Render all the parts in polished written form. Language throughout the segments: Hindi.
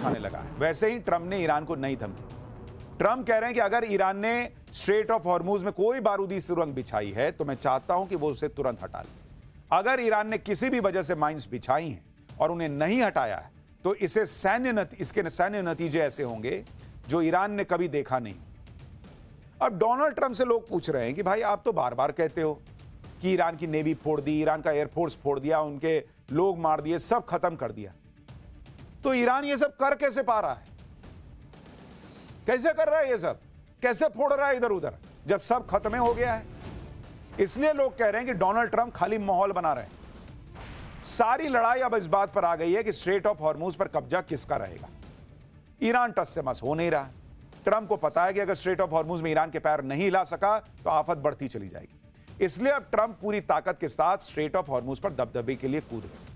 बिछाने लगा है। वैसे ही ट्रंप ने ईरान को नई धमकी दी। ट्रंप कह रहे हैं कि अगर ईरान ने स्ट्रेट ऑफ हॉर्मूज में कोई बारूदी सुरंग बिछाई है तो मैं चाहता हूं कि वो उसे तुरंत हटा ले। अगर ईरान ने किसी भी वजह से माइंस बिछाई हैं और उन्हें नहीं हटाया है तो इसके सैन्य नतीजे ऐसे होंगे जो ईरान ने कभी देखा नहीं। अब डोनाल्ड ट्रंप से लोग पूछ रहे हैं कि भाई आप तो बार बार कहते हो कि ईरान की नेवी फोड़ दी, ईरान का एयरफोर्स फोड़ दिया, उनके लोग मार दिए, सब खत्म कर दिया, तो ईरान ये सब कर कैसे पा रहा है? कैसे कर रहा है ये सब? कैसे फोड़ रहा है इधर उधर जब सब खत्म हो गया है? इसलिए लोग कह रहे हैं कि डोनाल्ड ट्रंप खाली माहौल बना रहे हैं। सारी लड़ाई अब इस बात पर आ गई है कि स्ट्रेट ऑफ हॉर्मूज पर कब्जा किसका रहेगा। ईरान टस से मस हो नहीं रहा। ट्रंप को पता है कि अगर स्ट्रेट ऑफ हॉर्मूज में ईरान के पैर नहीं हिला सका तो आफत बढ़ती चली जाएगी। इसलिए अब ट्रंप पूरी ताकत के साथ स्ट्रेट ऑफ हॉर्मूज पर दबदबे के लिए कूद गए।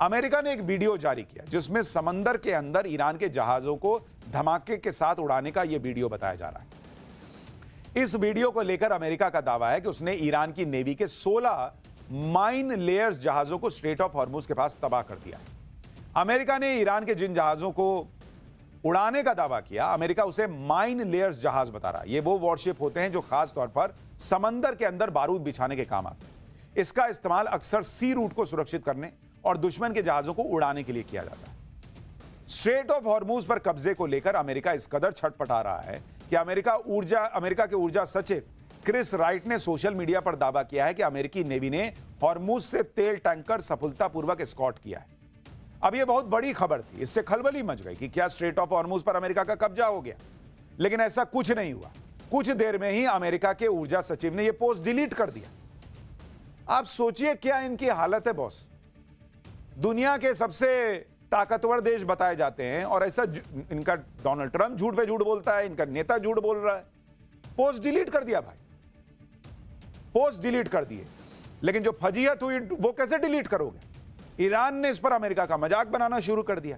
अमेरिका ने एक वीडियो जारी किया जिसमें समंदर के अंदर ईरान के जहाजों को धमाके के साथ उड़ाने का यह वीडियो बताया जा रहा है। इस वीडियो को लेकर अमेरिका का दावा है कि उसने ईरान की नेवी के 16 माइन लेयर्स जहाजों को स्ट्रेट ऑफ हॉर्मूज के पास तबाह कर दिया। अमेरिका ने ईरान के जिन जहाजों को उड़ाने का दावा किया, अमेरिका उसे माइन लेयर्स जहाज बता रहा है। ये वो वॉरशिप होते हैं जो खास तौर पर समंदर के अंदर बारूद बिछाने के काम आते हैं। इसका इस्तेमाल अक्सर सी रूट को सुरक्षित करने और दुश्मन के जहाजों को उड़ाने के लिए किया जाता है। स्ट्रेट ऑफ हॉर्मूज पर कब्जे को लेकर अमेरिका इस कदर छटपटा रहा है कि अमेरिका के ऊर्जा सचिव क्रिस राइट ने सोशल मीडिया पर दावा किया है कि अमेरिकी नेवी ने हॉर्मूज से तेल टैंकर सफलतापूर्वक एस्कॉर्ट किया है। अब यह बहुत बड़ी खबर थी, इससे खलबली मच गई कि क्या स्ट्रेट ऑफ हॉर्मूज पर अमेरिका का कब्जा हो गया, लेकिन ऐसा कुछ नहीं हुआ। कुछ देर में ही अमेरिका के ऊर्जा सचिव ने यह पोस्ट डिलीट कर दिया। आप सोचिए क्या इनकी हालत है बॉस। दुनिया के सबसे ताकतवर देश बताए जाते हैं और ऐसा इनका डोनाल्ड ट्रंप झूठ पे झूठ बोलता है, इनका नेता झूठ बोल रहा है। पोस्ट डिलीट कर दिया भाई, पोस्ट डिलीट कर दिए। लेकिन जो फजीहत हुई वो कैसे डिलीट करोगे? ईरान ने इस पर अमेरिका का मजाक बनाना शुरू कर दिया।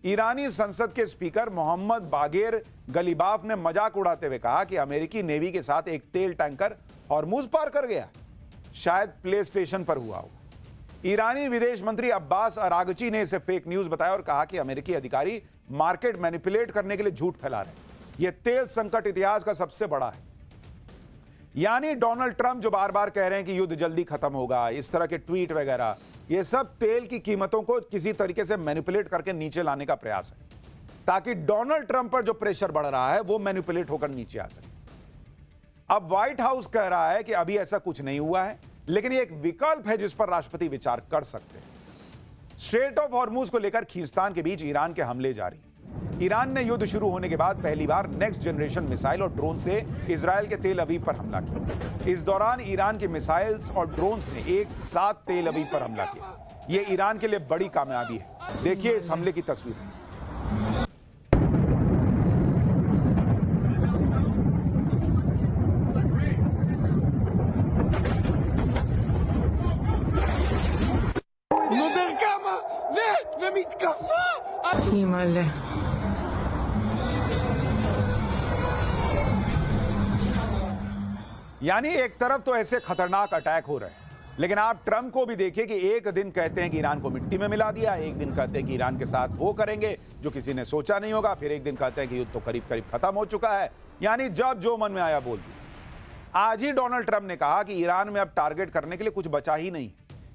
ईरानी संसद के स्पीकर मोहम्मद बागेर गलीबाफ ने मजाक उड़ाते हुए कहा कि अमेरिकी नेवी के साथ एक तेल टैंकर हॉर्मूज पार कर गया, शायद प्ले स्टेशन पर हुआ होगा। ईरानी विदेश मंत्री अब्बास अरागची ने इसे फेक न्यूज बताया और कहा कि अमेरिकी अधिकारी मार्केट मैनिपुलेट करने के लिए झूठ फैला रहे हैं। यह तेल संकट इतिहास का सबसे बड़ा है। यानी डोनाल्ड ट्रंप जो बार बार कह रहे हैं कि युद्ध जल्दी खत्म होगा, इस तरह के ट्वीट वगैरह, ये सब तेल की कीमतों को किसी तरीके से मैनिपुलेट करके नीचे लाने का प्रयास है, ताकि डोनाल्ड ट्रंप पर जो प्रेशर बढ़ रहा है वो मैनिपुलेट होकर नीचे आ सके। अब व्हाइट हाउस कह रहा है कि अभी ऐसा कुछ नहीं हुआ है, लेकिन ये एक विकल्प है जिस पर राष्ट्रपति विचार कर सकते हैं। स्ट्रेट ऑफ हॉर्मूज को लेकर खींचतान के बीच ईरान के हमले जारी। ईरान ने युद्ध शुरू होने के बाद पहली बार नेक्स्ट जनरेशन मिसाइल और ड्रोन से इजराइल के तेल अवीव पर हमला किया। इस दौरान ईरान के मिसाइल्स और ड्रोन्स ने एक साथ तेल अवीव पर हमला किया। यह ईरान के लिए बड़ी कामयाबी है। देखिए इस हमले की तस्वीर। यानी एक तरफ तो ऐसे खतरनाक अटैक हो रहे हैं, लेकिन आप ट्रंप को भी देखिए कि एक दिन कहते हैं कि ईरान को मिट्टी में मिला दिया, एक दिन कहते हैं कि ईरान के साथ वो करेंगे जो किसी ने सोचा नहीं होगा, फिर एक दिन कहते हैं कि युद्ध तो करीब करीब खत्म हो चुका है। यानी जब जो मन में आया बोल दिया। आज ही डोनाल्ड ट्रंप ने कहा कि ईरान में अब टारगेट करने के लिए कुछ बचा ही नहीं।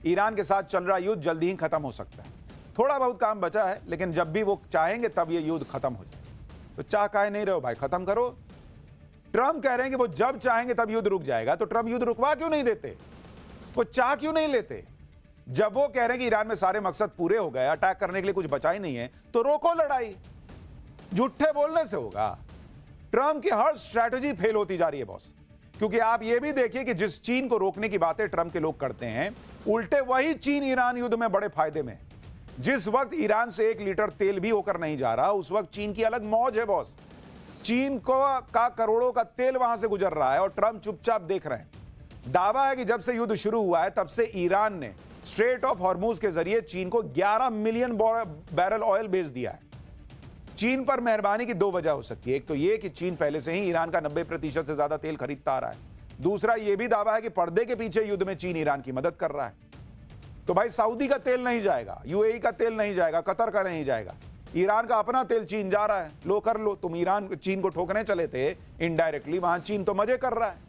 ईरान के साथ चल रहा युद्ध जल्दी ही खत्म हो सकता है। थोड़ा बहुत काम बचा है, लेकिन जब भी वो चाहेंगे तब ये युद्ध खत्म हो जाए। तो चाह काहे नहीं रहे हो भाई, खत्म करो। ट्रंप कह रहे हैं कि वो जब चाहेंगे तब युद्ध रुक जाएगा, तो ट्रंप युद्ध रुकवा क्यों नहीं देते? वो चाह क्यों नहीं लेते? जब वो कह रहे हैं कि ईरान में सारे मकसद पूरे हो गए, अटैक करने के लिए कुछ बचा ही नहीं है, तो रोको लड़ाई। झूठे बोलने से होगा। ट्रंप की हर स्ट्रैटेजी फेल होती जा रही है बॉस। क्योंकि आप ये भी देखिए कि जिस चीन को रोकने की बातें ट्रंप के लोग करते हैं, उल्टे वही चीन ईरान युद्ध में बड़े फायदे में। जिस वक्त ईरान से 1 लीटर तेल भी होकर नहीं जा रहा, उस वक्त चीन की अलग मौज है बॉस। चीन का करोड़ों का तेल वहां से गुजर रहा है और ट्रंप चुपचाप देख रहे हैं। दावा है कि जब से युद्ध शुरू हुआ है तब से ईरान ने स्ट्रेट ऑफ हॉर्मूज के जरिए चीन को 11 मिलियन बैरल ऑयल बेच दिया है। चीन पर मेहरबानी की 2 वजह हो सकती है। एक तो यह कि चीन पहले से ही ईरान का 90% से ज्यादा तेल खरीदता आ रहा है। दूसरा यह भी दावा है कि पर्दे के पीछे युद्ध में चीन ईरान की मदद कर रहा है। तो भाई सऊदी का तेल नहीं जाएगा, यूएई का तेल नहीं जाएगा, कतर का नहीं जाएगा, ईरान का अपना तेल चीन जा रहा है, लो कर लो। तुम ईरान चीन को ठोकने चले थे इनडायरेक्टली, वहां चीन तो मजे कर रहा है।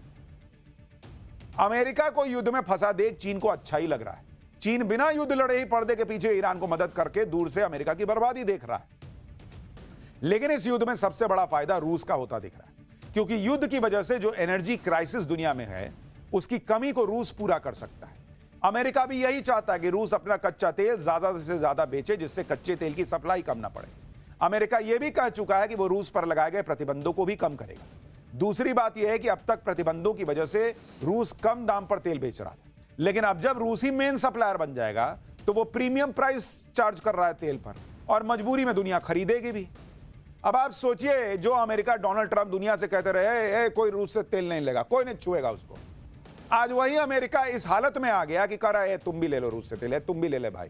अमेरिका को युद्ध में फंसा देख चीन को अच्छा ही लग रहा है। चीन बिना युद्ध लड़े ही पर्दे के पीछे ईरान को मदद करके दूर से अमेरिका की बर्बादी देख रहा है। लेकिन इस युद्ध में सबसे बड़ा फायदा रूस का होता दिख रहा है, क्योंकि युद्ध की वजह से जो एनर्जी क्राइसिस दुनिया में है उसकी कमी को रूस पूरा कर सकता है। अमेरिका भी यही चाहता है कि रूस अपना कच्चा तेल ज्यादा से ज्यादा बेचे, जिससे कच्चे तेल की सप्लाई कम ना पड़े। अमेरिका यह भी कह चुका है कि वो रूस पर लगाए गए प्रतिबंधों को भी कम करेगा। दूसरी बात यह है कि अब तक प्रतिबंधों की वजह से रूस कम दाम पर तेल बेच रहा था, लेकिन अब जब रूस ही मेन सप्लायर बन जाएगा तो वो प्रीमियम प्राइस चार्ज कर रहा है तेल पर, और मजबूरी में दुनिया खरीदेगी भी। अब आप सोचिए, जो अमेरिका डोनाल्ड ट्रंप दुनिया से कहते रहे कोई रूस से तेल नहीं लेगा, कोई नहीं छुएगा उसको, आज वही अमेरिका इस हालत में आ गया कि कह रहा है तुम भी ले लो रूस से तेल, तुम भी ले ले भाई।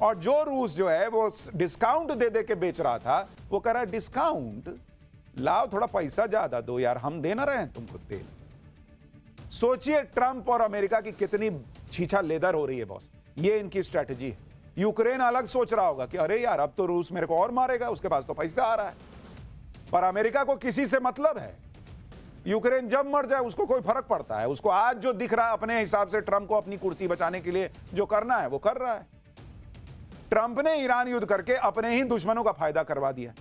और जो रूस जो है वो डिस्काउंट दे दे के बेच रहा था, वो कह रहा है डिस्काउंट लाओ, थोड़ा पैसा ज्यादा दो यार, हम दे ना रहे हैं तुमको तेल। सोचिए ट्रंप और अमेरिका की कितनी छीछा लेदर हो रही है बॉस। ये इनकी स्ट्रैटेजी है। यूक्रेन अलग सोच रहा होगा कि अरे यार अब तो रूस मेरे को और मारेगा, उसके पास तो पैसा आ रहा है। पर अमेरिका को किसी से मतलब है, यूक्रेन जब मर जाए उसको कोई फर्क पड़ता है। उसको आज जो दिख रहा है अपने हिसाब से ट्रंप को अपनी कुर्सी बचाने के लिए जो करना है वो कर रहा है। ट्रंप ने ईरान युद्ध करके अपने ही दुश्मनों का फायदा करवा दिया।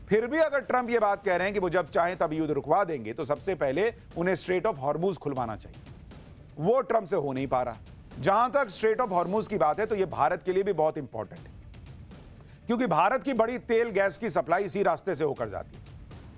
फिर भी अगर ट्रंप ये बात कह रहे हैं कि वो जब चाहें तब युद्ध रुकवा देंगे, तो सबसे पहले उन्हें स्ट्रेट ऑफ हॉर्मुज खुलवाना चाहिए। वो ट्रंप से हो नहीं पा रहा। जहां तक स्ट्रेट ऑफ हॉर्मुज की बात है तो ये भारत के लिए भी बहुत इंपॉर्टेंट है, क्योंकि भारत की बड़ी तेल गैस की सप्लाई इसी रास्ते से होकर जाती है।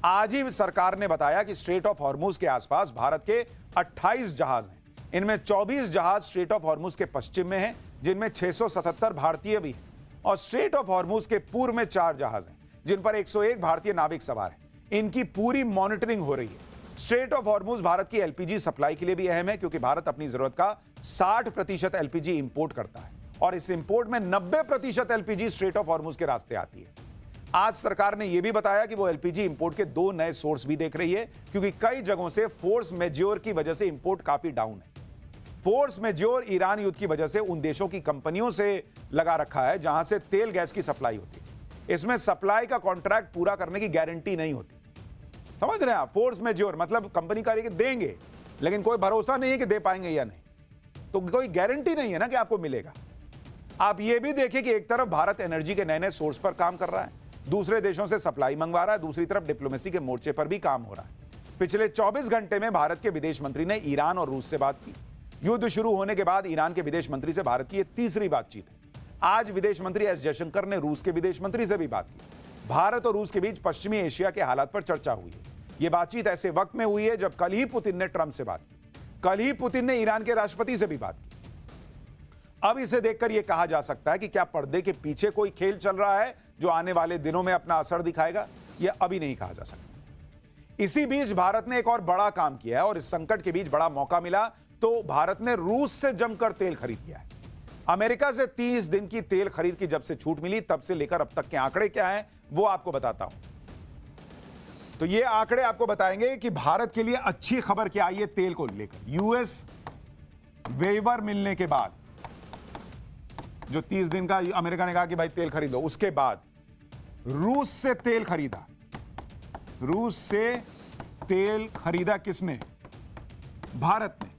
आज ही सरकार ने बताया कि स्ट्रेट ऑफ हॉर्मुज के आसपास भारत के 28 जहाज हैं। इनमें 24 जहाज स्ट्रेट ऑफ हॉर्मुज के पश्चिम में हैं, जिनमें 677 भारतीय भी हैं, और स्ट्रेट ऑफ हॉर्मुज के पूर्व में 4 जहाज हैं, जिन पर 101 भारतीय नाविक सवार हैं। इनकी पूरी मॉनिटरिंग हो रही है। स्ट्रेट ऑफ हॉर्मुज भारत की एलपीजी सप्लाई के लिए भी अहम है, क्योंकि भारत अपनी जरूरत का 60% एलपीजी इंपोर्ट करता है, और इस इंपोर्ट में 90% एलपीजी स्ट्रेट ऑफ हॉर्मुज के रास्ते आती है। आज सरकार ने यह भी बताया कि वो एलपीजी इंपोर्ट के 2 नए सोर्स भी देख रही है, क्योंकि कई जगहों से फोर्स मेज्योर की वजह से इंपोर्ट काफी डाउन है। फोर्स मेज्योर ईरान युद्ध की वजह से उन देशों की कंपनियों से लगा रखा है जहां से तेल गैस की सप्लाई होती है। इसमें सप्लाई का कॉन्ट्रैक्ट पूरा करने की गारंटी नहीं होती। समझ रहे हैं आप? फोर्स मेज्योर मतलब कंपनी का देंगे, लेकिन कोई भरोसा नहीं है कि दे पाएंगे या नहीं, तो कोई गारंटी नहीं है ना कि आपको मिलेगा। आप ये भी देखिए कि एक तरफ भारत एनर्जी के नए नए सोर्स पर काम कर रहा है, दूसरे देशों से सप्लाई मंगवा रहा है, दूसरी तरफ डिप्लोमेसी के मोर्चे पर भी काम हो रहा है। पिछले 24 घंटे में भारत के विदेश मंत्री ने ईरान और रूस से बात की। युद्ध शुरू होने के बाद ईरान के विदेश मंत्री से भारत की यह तीसरी बातचीत है। आज विदेश मंत्री एस जयशंकर ने रूस के विदेश मंत्री से भी बात की। भारत और रूस के बीच पश्चिमी एशिया के हालात पर चर्चा हुई है। यह बातचीत ऐसे वक्त में हुई है जब कल ही पुतिन ने ट्रंप से बात की, कल ही पुतिन ने ईरान के राष्ट्रपति से भी बात की। अब इसे देखकर यह कहा जा सकता है कि क्या पर्दे के पीछे कोई खेल चल रहा है जो आने वाले दिनों में अपना असर दिखाएगा, यह अभी नहीं कहा जा सकता। इसी बीच भारत ने एक और बड़ा काम किया है, और इस संकट के बीच बड़ा मौका मिला तो भारत ने रूस से जमकर तेल खरीद लिया है। अमेरिका से 30 दिन की तेल खरीद की जब से छूट मिली, तब से लेकर अब तक के आंकड़े क्या हैं वो आपको बताता हूं। तो ये आंकड़े आपको बताएंगे कि भारत के लिए अच्छी खबर क्या आई है तेल को लेकर। यूएस वेवर मिलने के बाद, जो 30 दिन का अमेरिका ने कहा कि भाई तेल खरीदो, उसके बाद रूस से तेल खरीदा। रूस से तेल खरीदा किसने? भारत ने।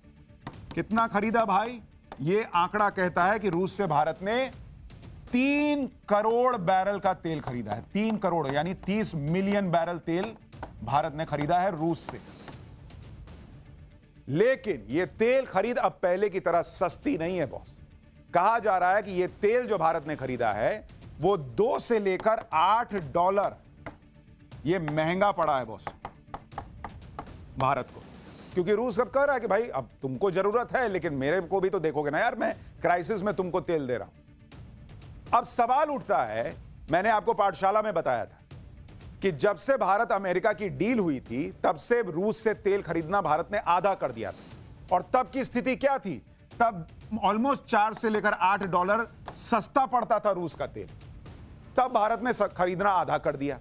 कितना खरीदा भाई? ये आंकड़ा कहता है कि रूस से भारत ने 3 करोड़ बैरल का तेल खरीदा है। 3 करोड़ यानी 30 मिलियन बैरल तेल भारत ने खरीदा है रूस से। लेकिन यह तेल खरीद अब पहले की तरह सस्ती नहीं है बॉस। कहा जा रहा है कि यह तेल जो भारत ने खरीदा है वो 2 से लेकर $8 यह महंगा पड़ा है बॉस भारत को, क्योंकि रूस अब कह रहा है कि भाई अब तुमको जरूरत है, लेकिन मेरे को भी तो देखोगे ना यार, मैं क्राइसिस में तुमको तेल दे रहा हूं। अब सवाल उठता है, मैंने आपको पाठशाला में बताया था कि जब से भारत अमेरिका की डील हुई थी तब से रूस से तेल खरीदना भारत ने आधा कर दिया था। और तब की स्थिति क्या थी? तब ऑलमोस्ट 4 से लेकर $8 सस्ता पड़ता था रूस का तेल। तब भारत ने खरीदना आधा कर दिया।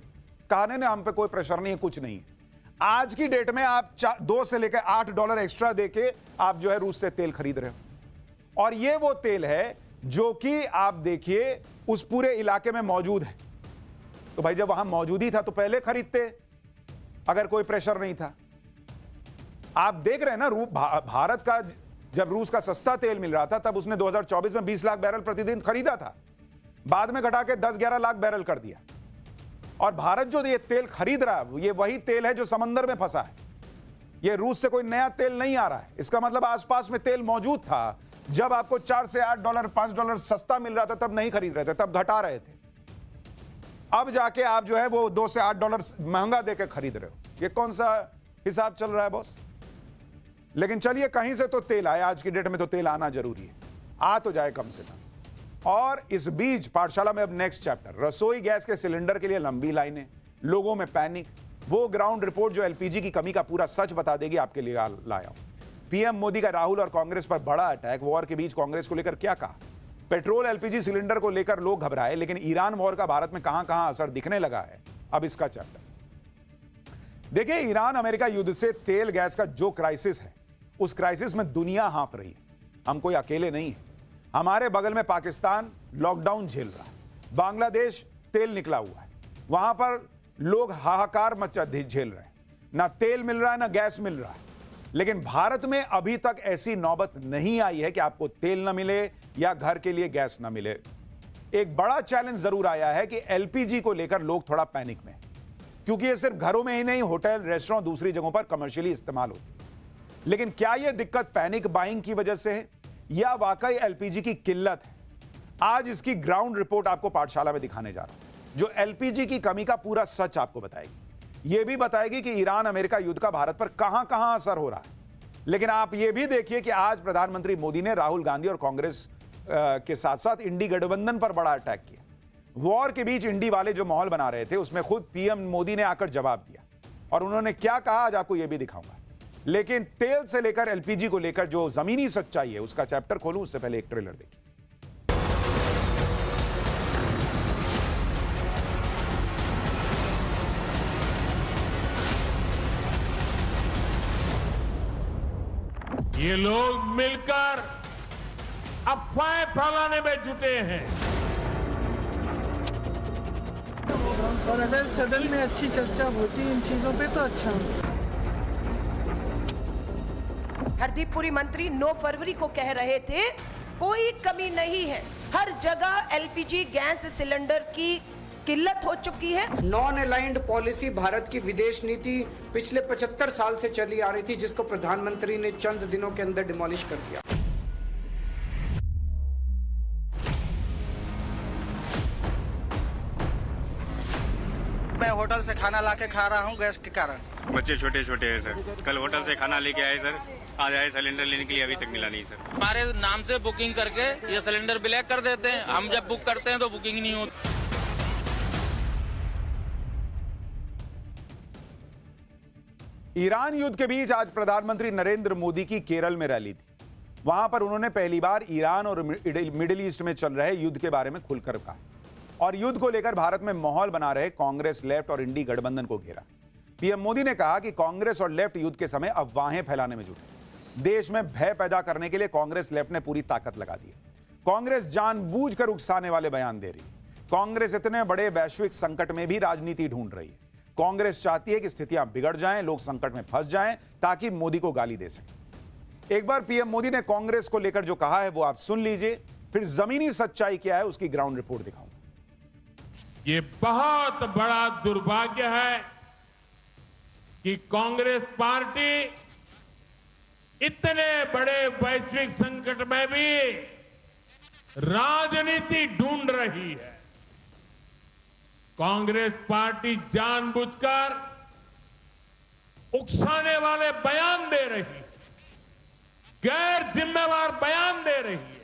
कहने ने हम पे कोई प्रेशर नहीं है, कुछ नहीं है। आज की डेट में आप 2 से लेकर $8 एक्स्ट्रा देके आप जो है रूस से तेल खरीद रहे हो। और ये वो तेल है जो कि आप देखिए उस पूरे इलाके में मौजूद है। तो भाई जब वहां मौजूदी था तो पहले खरीदते, अगर कोई प्रेशर नहीं था। आप देख रहे हैं ना, भारत का जब रूस का सस्ता तेल मिल रहा था तब उसने 2024 में 20 लाख बैरल प्रतिदिन खरीदा था, बाद में घटा के 10-11 लाख बैरल कर दिया। और भारत जो ये तेल खरीद रहा है ये वही तेल है जो समंदर में फंसा है, ये रूस से कोई नया तेल नहीं आ रहा है। इसका मतलब आसपास में तेल मौजूद था। जब आपको $4 से $8 $5 सस्ता मिल रहा था तब नहीं खरीद रहे थे, तब घटा रहे थे। अब जाके आप जो है वो $2 से $8 महंगा देकर खरीद रहे हो। ये कौन सा हिसाब चल रहा है बॉस? लेकिन चलिए, कहीं से तो तेल आया, आज की डेट में तो तेल आना जरूरी है, आ तो जाए कम से कम। और इस बीच पाठशाला में अब नेक्स्ट चैप्टर, रसोई गैस के सिलेंडर के लिए लंबी लाइनें, लोगों में पैनिक। वो ग्राउंड रिपोर्ट जो एलपीजी की कमी का पूरा सच बता देगी, आपके लिए लाया हूं। पीएम मोदी का राहुल और कांग्रेस पर बड़ा अटैक। वॉर के बीच कांग्रेस को लेकर क्या कहा? पेट्रोल एलपीजी सिलेंडर को लेकर लोग घबराए, लेकिन ईरान वॉर का भारत में कहां कहां असर दिखने लगा है, अब इसका चैप्टर देखिए। ईरान अमेरिका युद्ध से तेल गैस का जो क्राइसिस है, उस क्राइसिस में दुनिया हाँफ रही है। हम कोई अकेले नहीं है। हमारे बगल में पाकिस्तान लॉकडाउन झेल रहा है, बांग्लादेश तेल निकला हुआ है, वहां पर लोग हाहाकार मचा झेल रहे हैं, ना तेल मिल रहा है ना गैस मिल रहा है। लेकिन भारत में अभी तक ऐसी नौबत नहीं आई है कि आपको तेल ना मिले या घर के लिए गैस ना मिले। एक बड़ा चैलेंज जरूर आया है कि एलपीजी को लेकर लोग थोड़ा पैनिक में, क्योंकि ये सिर्फ घरों में ही नहीं, होटल, रेस्टोरेंट, दूसरी जगहों पर कमर्शियली इस्तेमाल होती है। लेकिन क्या यह दिक्कत पैनिक बाइंग की वजह से है या वाकई एलपीजी की किल्लत है? आज इसकी ग्राउंड रिपोर्ट आपको पाठशाला में दिखाने जा रहा हूं, जो एलपीजी की कमी का पूरा सच आपको बताएगी। यह भी बताएगी कि ईरान अमेरिका युद्ध का भारत पर कहां कहां असर हो रहा है। लेकिन आप यह भी देखिए कि आज प्रधानमंत्री मोदी ने राहुल गांधी और कांग्रेस के साथ साथ इंडी गठबंधन पर बड़ा अटैक किया। वॉर के बीच इंडी वाले जो माहौल बना रहे थे, उसमें खुद पीएम मोदी ने आकर जवाब दिया। और उन्होंने क्या कहा, आज आपको यह भी दिखाऊंगा। लेकिन तेल से लेकर एलपीजी को लेकर जो जमीनी सच्चाई है, उसका चैप्टर खोलूं उससे पहले एक ट्रेलर देखिए। ये लोग मिलकर अफवाहें फैलाने में जुटे हैं। और अगर सदन में अच्छी चर्चा होती इन चीजों पे तो अच्छा होता। हरदीप पुरी मंत्री 9 फरवरी को कह रहे थे कोई कमी नहीं है, हर जगह एलपीजी गैस सिलेंडर की किल्लत हो चुकी है। नॉन अलाइंड पॉलिसी भारत की विदेश नीति पिछले 75 साल से चली आ रही थी, जिसको प्रधानमंत्री ने चंद दिनों के अंदर डिमोलिश कर दिया। मैं होटल से खाना लाके खा रहा हूँ गैस के कारण। बच्चे छोटे छोटे हैं सर, कल होटल से खाना लेके आए सर, आज आए सिलेंडर लेने के लिए, अभी तक मिला नहीं सर। हमारे नाम से बुकिंग करके ये सिलेंडर ब्लैक कर देते हैं, हम जब बुक करते हैं तो बुकिंग नहीं होती। ईरान युद्ध के बीच आज प्रधानमंत्री नरेंद्र मोदी की केरल में रैली थी। वहां पर उन्होंने पहली बार ईरान और मिडिल ईस्ट में चल रहे युद्ध के बारे में खुलकर कहा और युद्ध को लेकर भारत में माहौल बना रहे कांग्रेस, लेफ्ट और इंडी गठबंधन को घेरा। पीएम मोदी ने कहा कि कांग्रेस और लेफ्ट युद्ध के समय अफवाहें फैलाने में जुटे। देश में भय पैदा करने के लिए कांग्रेस लेफ्ट ने पूरी ताकत लगा दी। कांग्रेस जानबूझकर उकसाने वाले बयान दे रही है। कांग्रेस इतने बड़े वैश्विक संकट में भी राजनीति ढूंढ रही है। कांग्रेस चाहती है कि स्थितियां बिगड़ जाएं, लोग संकट में फंस जाएं ताकि मोदी को गाली दे सकें। एक बार पीएम मोदी ने कांग्रेस को लेकर जो कहा है वो आप सुन लीजिए, फिर जमीनी सच्चाई क्या है उसकी ग्राउंड रिपोर्ट दिखाऊंगा। ये बहुत बड़ा दुर्भाग्य है कि कांग्रेस पार्टी इतने बड़े वैश्विक संकट में भी राजनीति ढूंढ रही है। कांग्रेस पार्टी जानबूझकर उकसाने वाले बयान दे रही है, गैर जिम्मेवार बयान दे रही है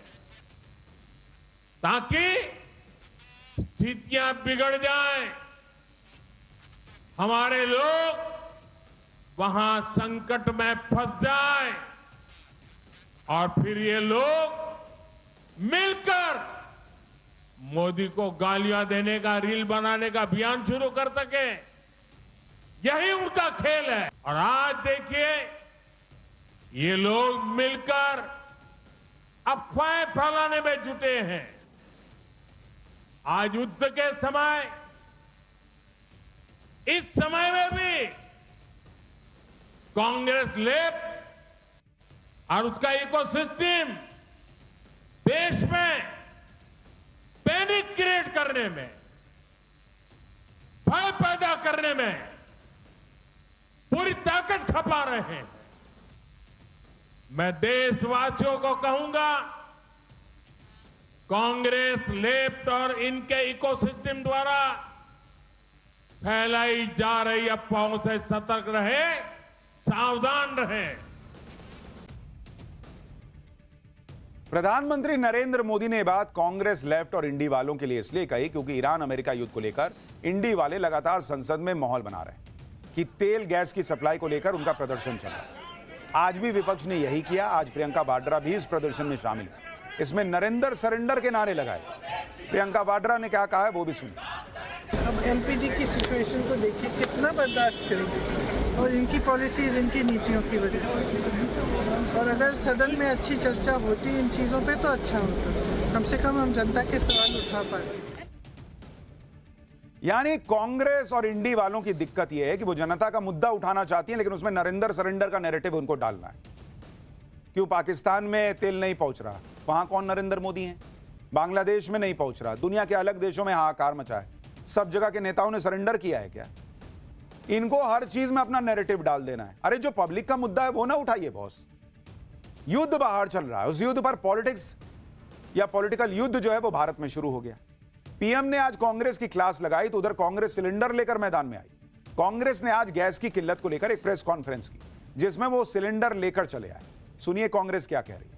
ताकि स्थितियां बिगड़ जाएं, हमारे लोग वहां संकट में फंस जाएं और फिर ये लोग मिलकर मोदी को गालियां देने का, रील बनाने का अभियान शुरू कर सके। यही उनका खेल है। और आज देखिए ये लोग मिलकर अफवाहें फैलाने में जुटे हैं। आज युद्ध के समय इस समय में भी कांग्रेस लेफ्ट और उसका इकोसिस्टम देश में पैनिक क्रिएट करने में, भय पैदा करने में पूरी ताकत खपा रहे हैं। मैं देशवासियों को कहूंगा, कांग्रेस लेफ्ट और इनके इकोसिस्टम द्वारा फैलाई जा रही अफवाहों से सतर्क रहे, सावधान रहे। प्रधानमंत्री नरेंद्र मोदी ने यह बात कांग्रेस लेफ्ट और इंडी वालों के लिए इसलिए कही क्योंकि ईरान अमेरिका युद्ध को लेकर इंडी वाले लगातार संसद में माहौल बना रहे हैं कि तेल गैस की सप्लाई को लेकर उनका प्रदर्शन चल रहा है। आज भी विपक्ष ने यही किया। आज प्रियंका वाड्रा भी इस प्रदर्शन में शामिल है। इसमें नरेंद्र सरेंडर के नारे लगाए। प्रियंका वाड्रा ने क्या कहा है वो भी सुनिए। अब एलपीजी की सिचुएशन को देखिए, कितना बर्दाश्त करेंगे, और इनकी पॉलिसीज, इनकी नीतियों की वजह से। और अगर सदन में अच्छी चर्चा होती इन चीज़ों पे तो अच्छा होता, कम से कम हम जनता के सवाल उठा पाए। यानी कांग्रेस और इंडी वालों की दिक्कत यह है कि वो जनता का मुद्दा उठाना चाहती है, लेकिन उसमें नरेंद्र सरेंडर का नैरेटिव उनको डालना है। क्यों पाकिस्तान में तेल नहीं पहुंच रहा, वहां कौन नरेंद्र मोदी हैं? बांग्लादेश में नहीं पहुंच रहा, दुनिया के अलग देशों में हाहाकार मचा है, सब जगह के नेताओं ने सरेंडर किया है क्या? इनको हर चीज में अपना नैरेटिव डाल देना है। अरे जो पब्लिक का मुद्दा है वो ना उठाइए बॉस। युद्ध बाहर चल रहा है, उस युद्ध पर पॉलिटिक्स या पॉलिटिकल युद्ध जो है वो भारत में शुरू हो गया। पीएम ने आज कांग्रेस की क्लास लगाई तो उधर कांग्रेस सिलेंडर लेकर मैदान में आई। कांग्रेस ने आज गैस की किल्लत को लेकर एक प्रेस कॉन्फ्रेंस की जिसमें वो सिलेंडर लेकर चले आए। सुनिए कांग्रेस क्या कह रही है।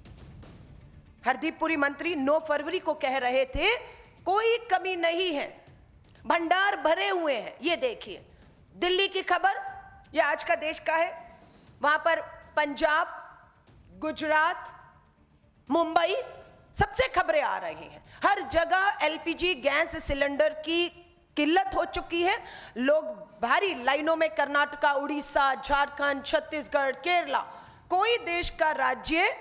हरदीप पुरी मंत्री 9 फरवरी को कह रहे थे कोई कमी नहीं है, भंडार भरे हुए हैं। ये देखिए दिल्ली की खबर, ये आज का देश का है। वहां पर पंजाब, गुजरात, मुंबई सबसे खबरें आ रही हैं। हर जगह एलपीजी गैस सिलेंडर की किल्लत हो चुकी है। लोग भारी लाइनों में कर्नाटका, उड़ीसा, झारखंड, छत्तीसगढ़, केरला, कोई देश का राज्य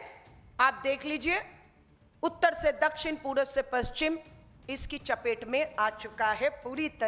आप देख लीजिए, उत्तर से दक्षिण, पूर्व से पश्चिम इसकी चपेट में आ चुका है पूरी तरीके